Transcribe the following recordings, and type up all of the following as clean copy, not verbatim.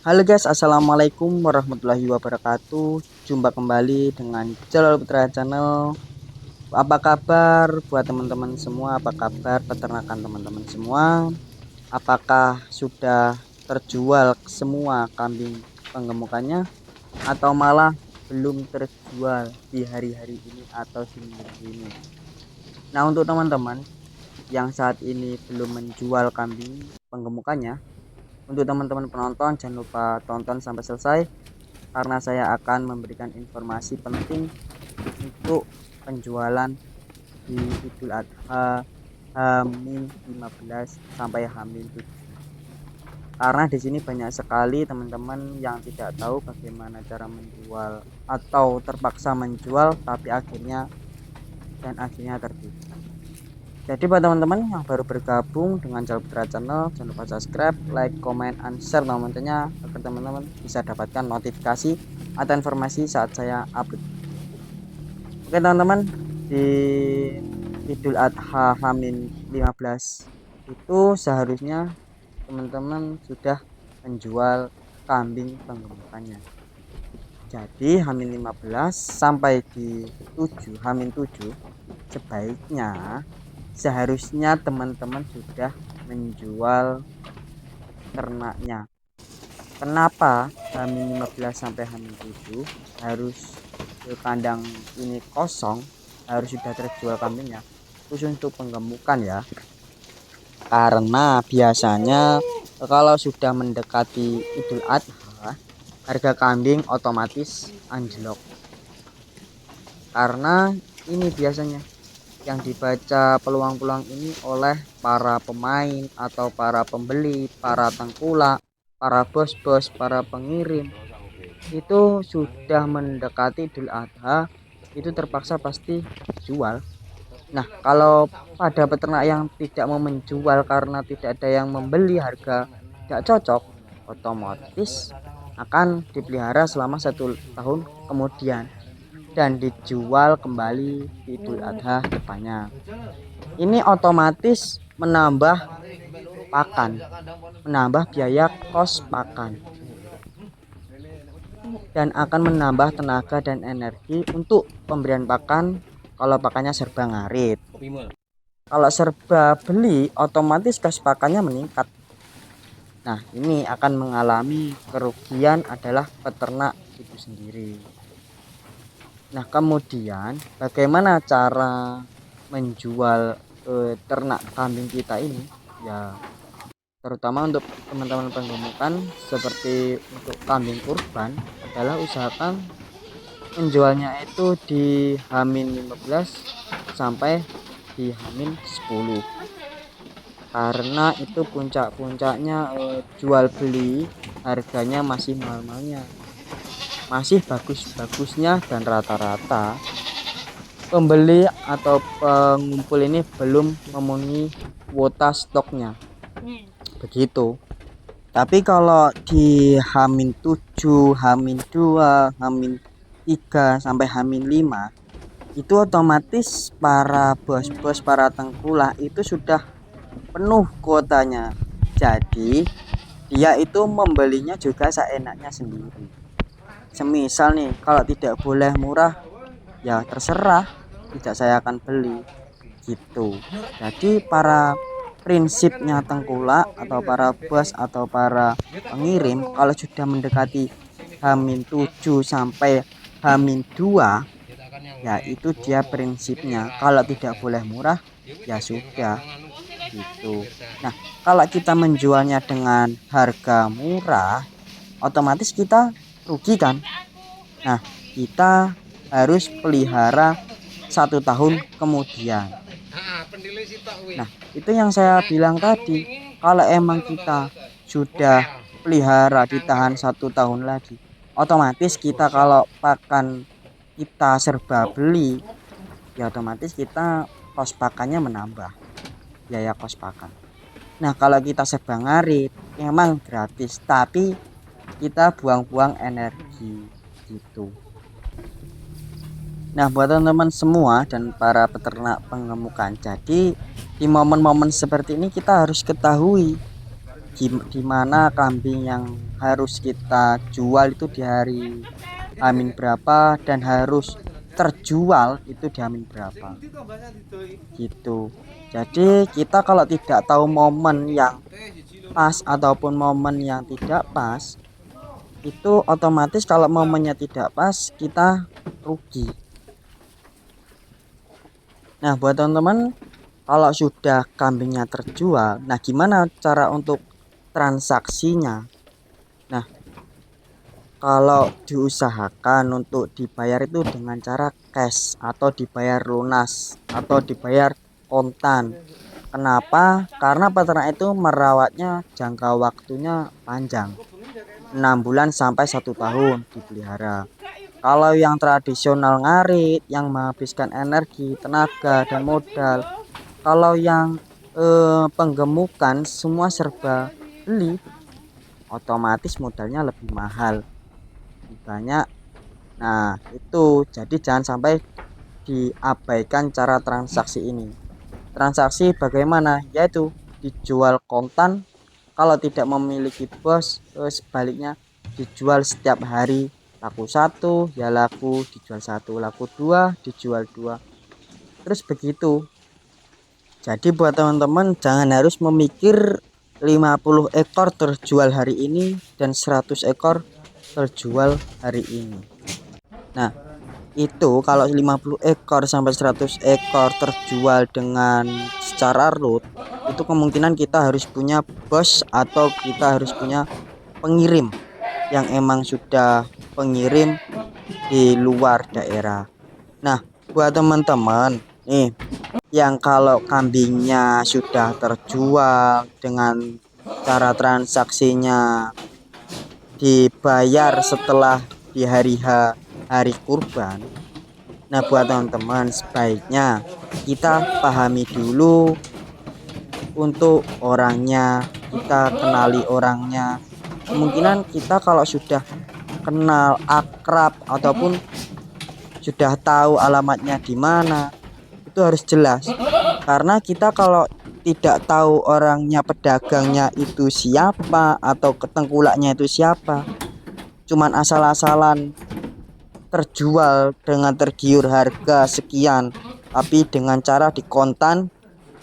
Halo guys, assalamualaikum warahmatullahi wabarakatuh. Jumpa kembali dengan Jalal Putra Channel. Apa kabar buat teman-teman semua? Apa kabar peternakan teman-teman semua? Apakah sudah terjual semua kambing penggemukannya atau malah belum terjual di hari-hari ini atau di minggu ini? Nah, untuk teman-teman yang saat ini belum menjual kambing penggemukannya, untuk teman-teman penonton jangan lupa tonton sampai selesai karena saya akan memberikan informasi penting untuk penjualan di Idul Adha H-15 sampai H-7. Karena di sini banyak sekali teman-teman yang tidak tahu bagaimana cara menjual atau terpaksa menjual tapi akhirnya tertipu. Jadi buat teman-teman yang baru bergabung dengan Jalal Putra Channel, jangan lupa subscribe, like, comment, and share teman-temannya agar teman-teman bisa dapatkan notifikasi atau informasi saat saya upload. Oke teman-teman, di Idul Adha H-15 itu seharusnya teman-teman sudah menjual kambing penggemukannya. Jadi H-15 sampai di 7 H-7 seharusnya teman-teman sudah menjual ternaknya. Kenapa H-15 sampai H-7 harus kandang ini kosong, harus sudah terjual kambingnya, khusus untuk penggemukan ya? Karena biasanya kalau sudah mendekati Idul Adha, harga kambing otomatis anjlok. Karena ini biasanya yang dibaca peluang-peluang ini oleh para pemain atau para pembeli, para tengkulak, para bos-bos, para pengirim. Itu sudah mendekati Idul Adha, itu terpaksa pasti jual. Nah, kalau pada peternak yang tidak mau menjual karena tidak ada yang membeli, harga tidak cocok, otomatis akan dipelihara selama 1 tahun kemudian dan dijual kembali di Idul Adha depannya. Ini otomatis menambah biaya kos pakan, dan akan menambah tenaga dan energi untuk pemberian pakan kalau pakannya serba ngarit. Kalau serba beli, otomatis kos pakannya meningkat. Nah, ini akan mengalami kerugian adalah peternak itu sendiri. Nah, kemudian bagaimana cara menjual ternak kambing kita ini? Ya, terutama untuk teman-teman penggemukan seperti untuk kambing kurban adalah usahakan menjualnya itu di H-15 sampai di H-10, karena itu puncak-puncaknya jual beli harganya masih normalnya, masih bagus-bagusnya, dan rata-rata pembeli atau pengumpul ini belum memenuhi kuota stoknya, begitu. Tapi kalau di H-7, H-2, H-3 sampai H-5 itu otomatis para bos-bos, para tengkulak itu sudah penuh kuotanya. Jadi dia itu membelinya juga seenaknya sendiri. Semisal nih, kalau tidak boleh murah, ya terserah, tidak saya akan beli gitu. Jadi para prinsipnya tengkulak atau para bos atau para pengirim, kalau sudah mendekati H-7 sampai H-2, ya itu dia prinsipnya, kalau tidak boleh murah ya sudah gitu. Nah, kalau kita menjualnya dengan harga murah, otomatis kita rugi kan. Nah, kita harus pelihara 1 tahun kemudian. Nah, itu yang saya bilang tadi, kalau emang kita sudah pelihara ditahan 1 tahun lagi, otomatis kita kalau pakan kita serba beli, ya otomatis kita kos pakannya menambah, biaya kos pakan. Nah, kalau kita serba ngarit emang gratis, tapi kita buang-buang energi gitu. Nah, buat teman-teman semua dan para peternak pengemukan, jadi di momen-momen seperti ini kita harus ketahui di mana kambing yang harus kita jual itu di hari Amin berapa dan harus terjual itu di Amin berapa gitu. Jadi kita kalau tidak tahu momen yang pas ataupun momen yang tidak pas, itu otomatis kalau momennya tidak pas kita rugi. Nah buat teman-teman, kalau sudah kambingnya terjual, nah gimana cara untuk transaksinya? Nah kalau diusahakan untuk dibayar itu dengan cara cash atau dibayar lunas atau dibayar kontan. Kenapa? Karena peternak itu merawatnya jangka waktunya panjang, 6 bulan sampai 1 tahun dipelihara. Kalau yang tradisional ngarit yang menghabiskan energi, tenaga dan modal. Kalau yang penggemukan semua serba beli, otomatis modalnya lebih mahal, lebih banyak. Nah, itu jadi jangan sampai diabaikan cara transaksi ini. Transaksi bagaimana? Yaitu dijual kontan, kalau tidak memiliki bos, sebaliknya dijual setiap hari. Laku satu, ya laku dijual satu, laku dua, dijual dua. Terus begitu. Jadi buat teman-teman jangan harus memikir 50 ekor terjual hari ini dan 100 ekor terjual hari ini. Nah, itu kalau 50 ekor sampai 100 ekor terjual dengan secara root, itu kemungkinan kita harus punya bos atau kita harus punya pengirim yang emang sudah pengirim di luar daerah. Nah buat teman-teman nih yang kalau kambingnya sudah terjual dengan cara transaksinya dibayar setelah di hari hari kurban. Nah buat teman-teman sebaiknya kita pahami dulu untuk orangnya, kita kenali orangnya. Kemungkinan kita kalau sudah kenal akrab ataupun sudah tahu alamatnya di mana, itu harus jelas. Karena kita kalau tidak tahu orangnya, pedagangnya itu siapa atau ketengkulaknya itu siapa, cuman asal-asalan terjual dengan tergiur harga sekian, tapi dengan cara dikontan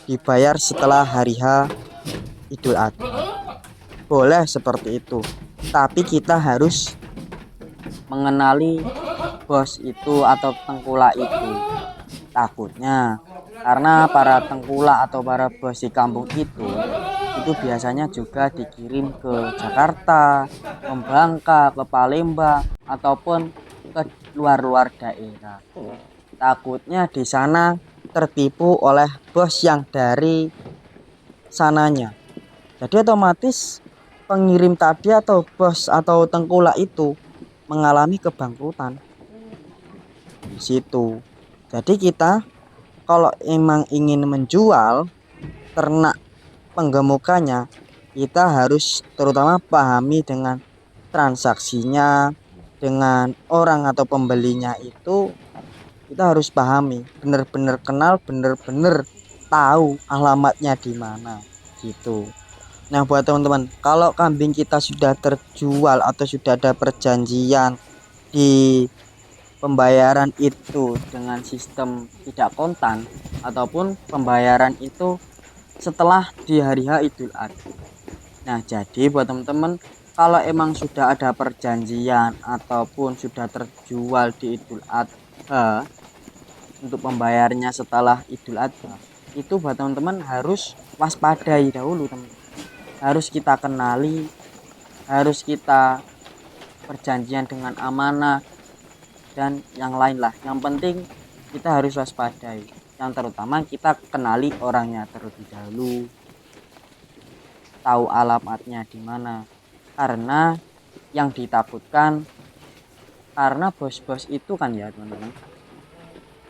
dibayar setelah hari H Idul Adha. Boleh seperti itu, tapi kita harus mengenali bos itu atau tengkulak itu. Takutnya karena para tengkulak atau para bos di kampung itu biasanya juga dikirim ke Jakarta, ke Bangka, ke Palembang ataupun ke luar-luar daerah. Takutnya di sana tertipu oleh bos yang dari sananya. Jadi otomatis pengirim tadi atau bos atau tengkulak itu mengalami kebangkrutan di situ. Jadi kita kalau emang ingin menjual ternak penggemukannya, kita harus terutama pahami dengan transaksinya, dengan orang atau pembelinya itu kita harus pahami, benar-benar kenal, benar-benar tahu alamatnya di mana gitu. Nah buat teman-teman, kalau kambing kita sudah terjual atau sudah ada perjanjian di pembayaran itu dengan sistem tidak kontan ataupun pembayaran itu setelah di hari H Idul Adha. Nah jadi buat teman-teman, kalau emang sudah ada perjanjian ataupun sudah terjual di Idul Adha untuk pembayarnya setelah Idul Adha, itu buat teman-teman harus waspadai dahulu teman-teman. Harus kita kenali, harus kita perjanjian dengan amanah dan yang lain lah. Yang penting kita harus waspadai. Yang terutama kita kenali orangnya terlebih dahulu, tahu alamatnya di mana. Karena yang ditakutkan karena bos-bos itu kan ya teman-teman,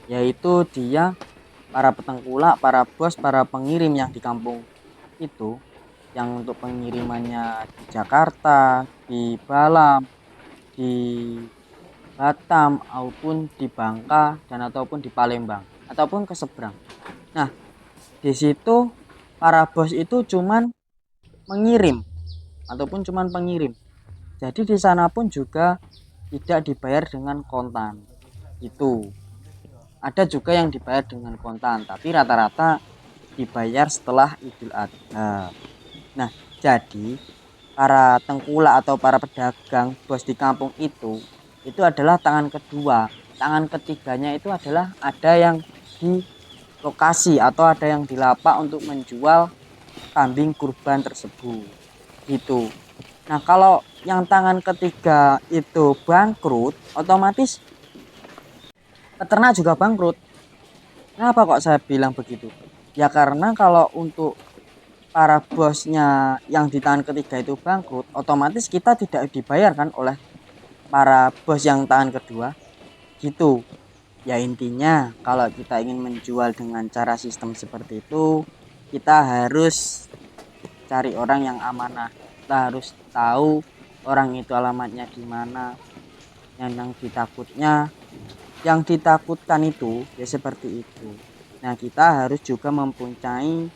yaitu dia para petengkulak, para bos, para pengirim yang di kampung itu, yang untuk pengirimannya di Jakarta, di Balam, di Batam maupun di Bangka dan ataupun di Palembang ataupun ke seberang. Nah, di situ para bos itu cuman mengirim, ataupun cuman pengirim. Jadi di sana pun juga tidak dibayar dengan kontan. Itu. Ada juga yang dibayar dengan kontan, tapi rata-rata dibayar setelah Idul Adha. Nah, jadi para tengkulak atau para pedagang bos di kampung itu adalah tangan kedua. Tangan ketiganya itu adalah ada yang di lokasi atau ada yang di lapak untuk menjual kambing kurban tersebut. Gitu. Nah, kalau yang tangan ketiga itu bangkrut, otomatis peternak juga bangkrut. Kenapa kok saya bilang begitu? Ya karena kalau untuk para bosnya yang di tangan ketiga itu bangkrut, otomatis kita tidak dibayarkan oleh para bos yang tangan kedua. Gitu. Ya intinya kalau kita ingin menjual dengan cara sistem seperti itu, kita harus cari orang yang amanah. Kita harus tahu orang itu alamatnya di mana, yang ditakutkan itu ya seperti itu. Nah, kita harus juga mempunyai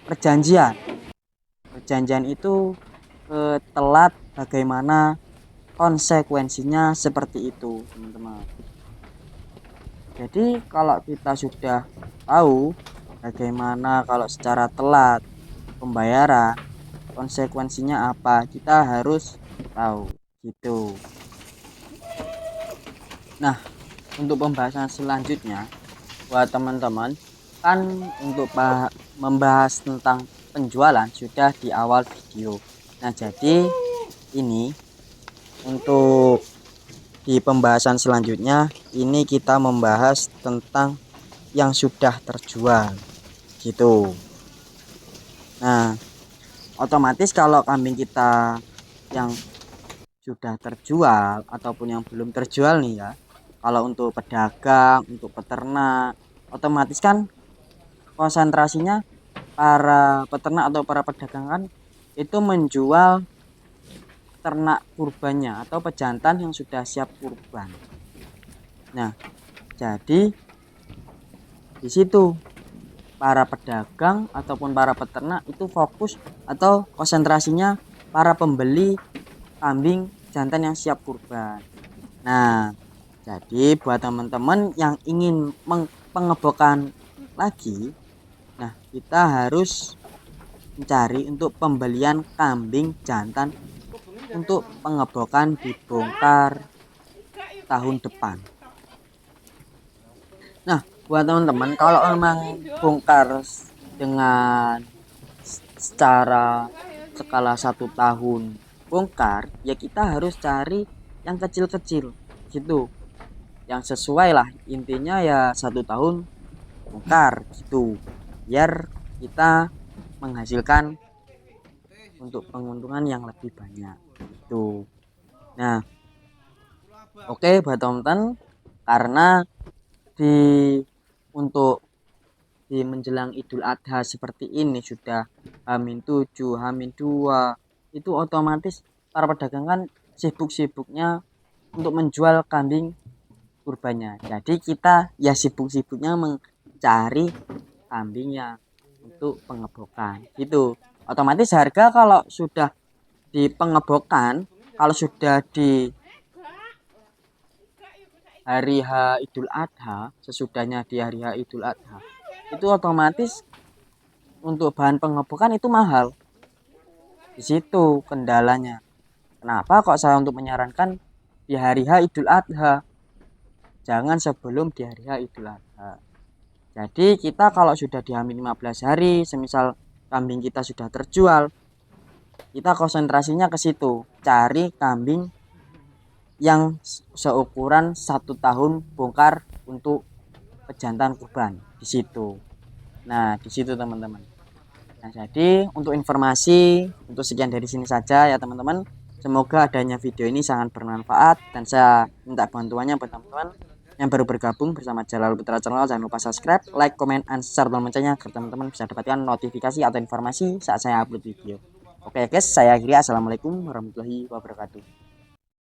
perjanjian. Perjanjian itu telat bagaimana konsekuensinya seperti itu, teman-teman. Jadi kalau kita sudah tahu bagaimana kalau secara telat pembayaran, konsekuensinya apa, kita harus tahu gitu. Nah, untuk pembahasan selanjutnya buat teman-teman kan untuk membahas tentang penjualan sudah di awal video. Nah, jadi ini untuk di pembahasan selanjutnya ini kita membahas tentang yang sudah terjual gitu. Nah, otomatis kalau kambing kita yang sudah terjual ataupun yang belum terjual nih ya, kalau untuk pedagang, untuk peternak, otomatis kan konsentrasinya para peternak atau para pedagang kan itu menjual ternak kurbannya atau pejantan yang sudah siap kurban. Nah, jadi di situ para pedagang ataupun para peternak itu fokus atau konsentrasinya para pembeli kambing jantan yang siap kurban. Nah, jadi buat teman-teman yang ingin pengebokan lagi, nah kita harus mencari untuk pembelian kambing jantan untuk pengebokan dibongkar tahun depan. Nah, buat teman-teman kalau memang bongkar dengan secara skala 1 tahun bongkar, ya kita harus cari yang kecil-kecil gitu, yang sesuai lah, intinya ya 1 tahun bongkar gitu, biar kita menghasilkan untuk penguntungan yang lebih banyak gitu. Nah, oke buat teman-teman, karena di untuk di menjelang Idul Adha seperti ini sudah H-7, H-2, itu otomatis para pedagang kan sibuk-sibuknya untuk menjual kambing kurbannya. Jadi kita ya sibuk-sibuknya mencari kambing yang untuk pengebokan gitu. Otomatis harga kalau sudah di pengebokan, kalau sudah di hari H Idul Adha, sesudahnya di hari H Idul Adha, itu otomatis untuk bahan pengebokan itu mahal. Di situ kendalanya. Kenapa kok saya untuk menyarankan di hari H Idul Adha, jangan sebelum di hari H Idul Adha. Jadi kita kalau sudah di H-15 hari, semisal kambing kita sudah terjual, kita konsentrasinya ke situ, cari kambing yang seukuran 1 tahun bongkar untuk pejantan kurban di situ. Nah, di situ teman-teman. Nah, jadi untuk informasi untuk sekian dari sini saja ya teman-teman. Semoga adanya video ini sangat bermanfaat dan saya minta bantuannya buat teman-teman yang baru bergabung bersama Jalal Putra Channel. Jangan lupa subscribe, like, comment, and share loncengnya agar teman-teman bisa dapatkan notifikasi atau informasi saat saya upload video. Oke guys, saya akhiri. Assalamualaikum warahmatullahi wabarakatuh.